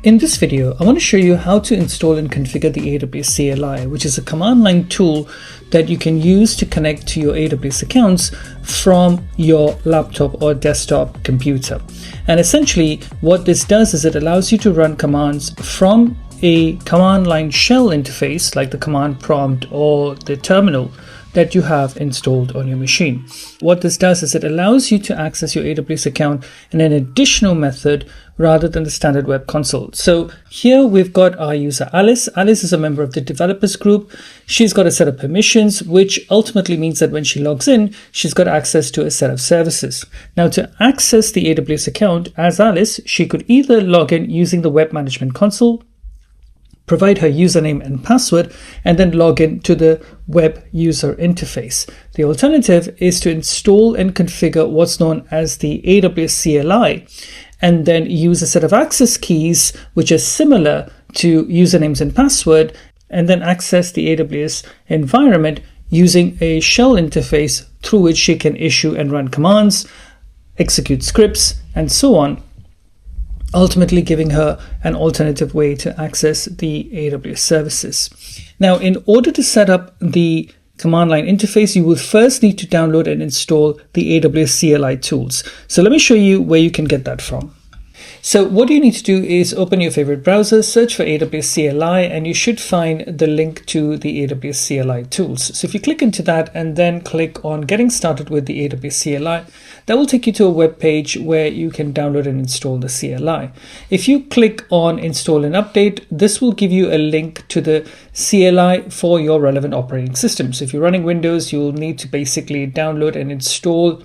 In this video, I want to show you how to install and configure the AWS CLI, which is a command line tool that you can use to connect to your AWS accounts from your laptop or desktop computer. And essentially what this does is it allows you to run commands from a command line shell interface like the command prompt or the terminal that you have installed on your machine. What this does is it allows you to access your AWS account in an additional method rather than the standard web console. So here we've got our user Alice. Alice is a member of the developers group. She's got a set of permissions, which ultimately means that when she logs in, she's got access to a set of services. Now, to access the AWS account as Alice, she could either log in using the web management console, provide her username and password, and then log in to the web user interface. The alternative is to install and configure what's known as the AWS CLI, and then use a set of access keys, which are similar to usernames and password, and then access the AWS environment using a shell interface through which she can issue and run commands, execute scripts, and so on, ultimately giving her an alternative way to access the AWS services. Now, in order to set up the command line interface, you will first need to download and install the AWS CLI tools. So let me show you where you can get that from. So what you need to do is open your favorite browser, search for AWS CLI, and you should find the link to the AWS CLI tools. So if you click into that and then click on getting started with the AWS CLI, that will take you to a web page where you can download and install the CLI. If you click on install and update, this will give you a link to the CLI for your relevant operating system. So if you're running Windows, you'll need to basically download and install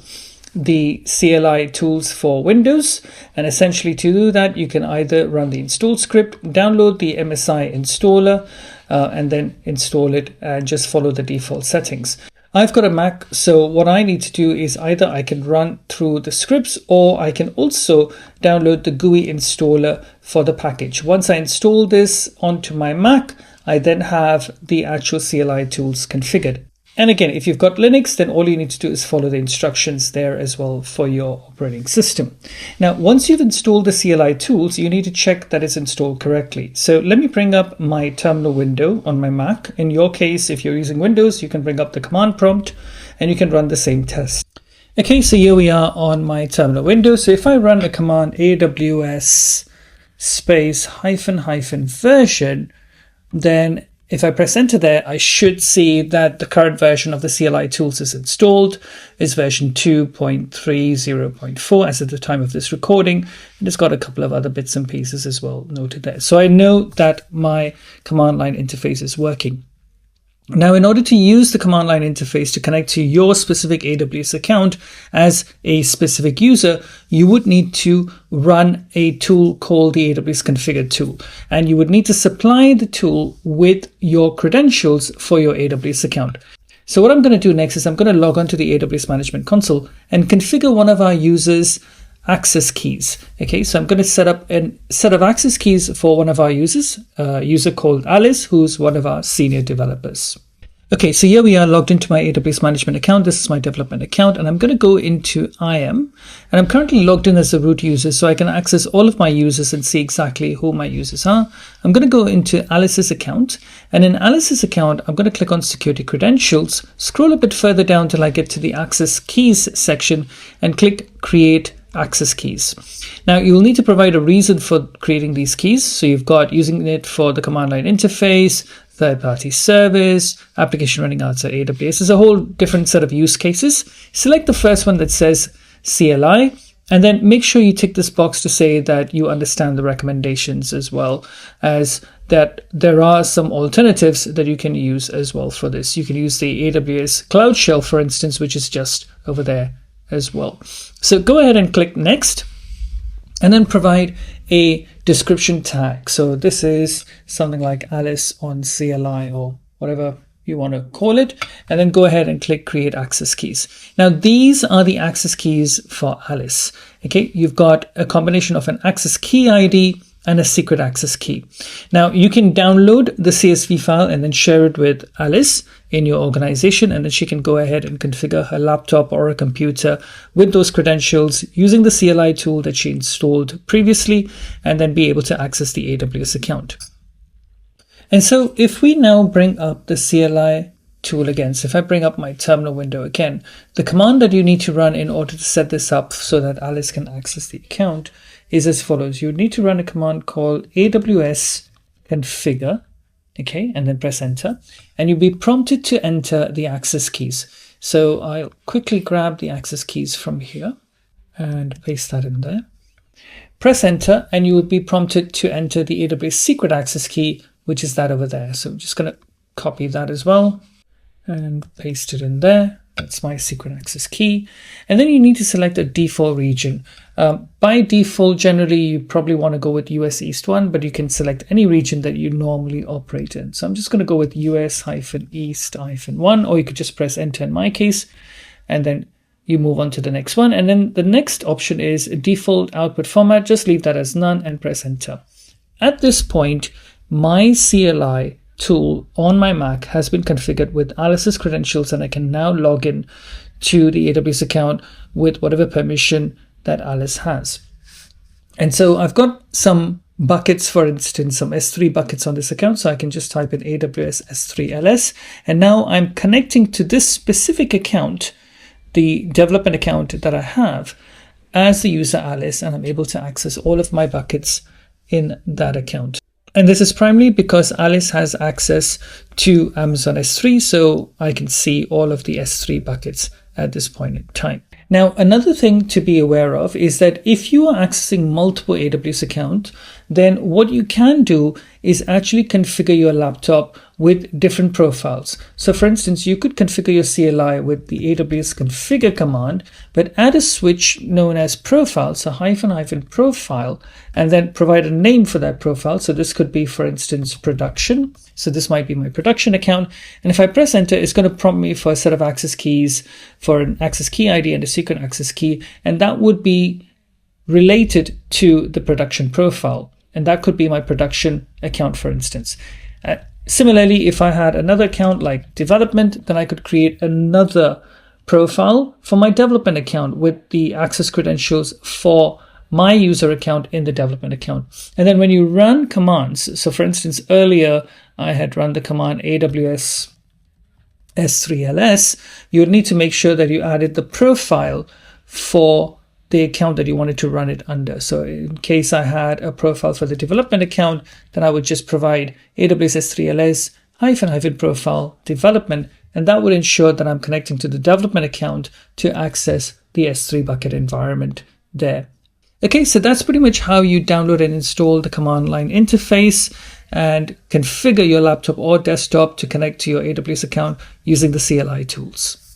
the CLI tools for Windows, and essentially to do that you can either run the install script, download the MSI installer, and then install it and just follow the default settings. I've got a Mac, so what I need to do is either I can run through the scripts or I can also download the GUI installer for the package. Once I install this onto my Mac, I then have the actual CLI tools configured. And again, if you've got Linux, then all you need to do is follow the instructions there as well for your operating system. Now, once you've installed the CLI tools, you need to check that it's installed correctly. So let me bring up my terminal window on my Mac. In your case, if you're using Windows, you can bring up the command prompt and you can run the same test. Okay, so here we are on my terminal window. So if I run the command AWS space -- version, then if I press enter there, I should see that the current version of the CLI tools is installed. It's version 2.30.4 as at the time of this recording. And it's got a couple of other bits and pieces as well noted there. So I know that my command line interface is working. Now, in order to use the command line interface to connect to your specific AWS account as a specific user, you would need to run a tool called the AWS Configure tool. And you would need to supply the tool with your credentials for your AWS account. So what I'm going to do next is I'm going to log on to the AWS Management Console and configure one of our users' access keys. Okay, so I'm going to set up a set of access keys for one of our users, a user called Alice, who's one of our senior developers. Okay, so here we are logged into my AWS management account. This is my development account, and I'm going to go into IAM, and I'm currently logged in as a root user, so I can access all of my users and see exactly who my users are. I'm going to go into Alice's account, and in Alice's account, I'm going to click on security credentials, scroll a bit further down till I get to the access keys section, and click create access keys. Now, you will need to provide a reason for creating these keys. So you've got using it for the command line interface, third-party service, application running outside AWS. There's a whole different set of use cases. Select the first one that says CLI, and then make sure you tick this box to say that you understand the recommendations, as well as that there are some alternatives that you can use as well for this. You can use the AWS Cloud Shell, for instance, which is just over there as well. So go ahead and click next, and then provide a description tag. So this is something like Alice on CLI or whatever you want to call it, and then go ahead and click create access keys. Now, these are the access keys for Alice. Okay, you've got a combination of an access key ID and a secret access key. Now, you can download the CSV file and then share it with Alice, in your organization, and then she can go ahead and configure her laptop or a computer with those credentials using the CLI tool that she installed previously, and then be able to access the AWS account. And so if we now bring up the CLI tool again, so if I bring up my terminal window again, the command that you need to run in order to set this up so that Alice can access the account is as follows. You need to run a command called AWS configure, okay, and then press enter, and you'll be prompted to enter the access keys. So I'll quickly grab the access keys from here and paste that in there. Press enter, and you will be prompted to enter the AWS secret access key, which is that over there. So I'm just going to copy that as well and paste it in there. That's my secret access key. And then you need to select a default region. By default, generally, you probably want to go with US East 1, but you can select any region that you normally operate in. So I'm just going to go with US-East-1, or you could just press enter in my case, and then you move on to the next one. And then the next option is default output format. Just leave that as none and press enter. At this point, my CLI tool on my Mac has been configured with Alice's credentials, and I can now log in to the AWS account with whatever permission that Alice has. And so I've got some buckets, for instance, some S3 buckets on this account. So I can just type in AWS S3 LS. And now I'm connecting to this specific account, the development account that I have, as the user Alice, and I'm able to access all of my buckets in that account. And this is primarily because Alice has access to Amazon S3, so I can see all of the S3 buckets at this point in time. Now, another thing to be aware of is that if you are accessing multiple AWS accounts, then what you can do is actually configure your laptop with different profiles. So for instance, you could configure your CLI with the AWS configure command, but add a switch known as profile, so -- profile, and then provide a name for that profile. So this could be, for instance, production. So this might be my production account. And if I press enter, it's going to prompt me for a set of access keys, for an access key ID and a secret access key. And that would be related to the production profile. And that could be my production account, for instance. Similarly, if I had another account like development, then I could create another profile for my development account with the access credentials for my user account in the development account. And then when you run commands, so for instance, earlier I had run the command AWS S3LS, you would need to make sure that you added the profile for the account that you wanted to run it under. So in case I had a profile for the development account, then I would just provide AWS S3LS -- profile development, and that would ensure that I'm connecting to the development account to access the S3 bucket environment there. Okay, so that's pretty much how you download and install the command line interface and configure your laptop or desktop to connect to your AWS account using the CLI tools.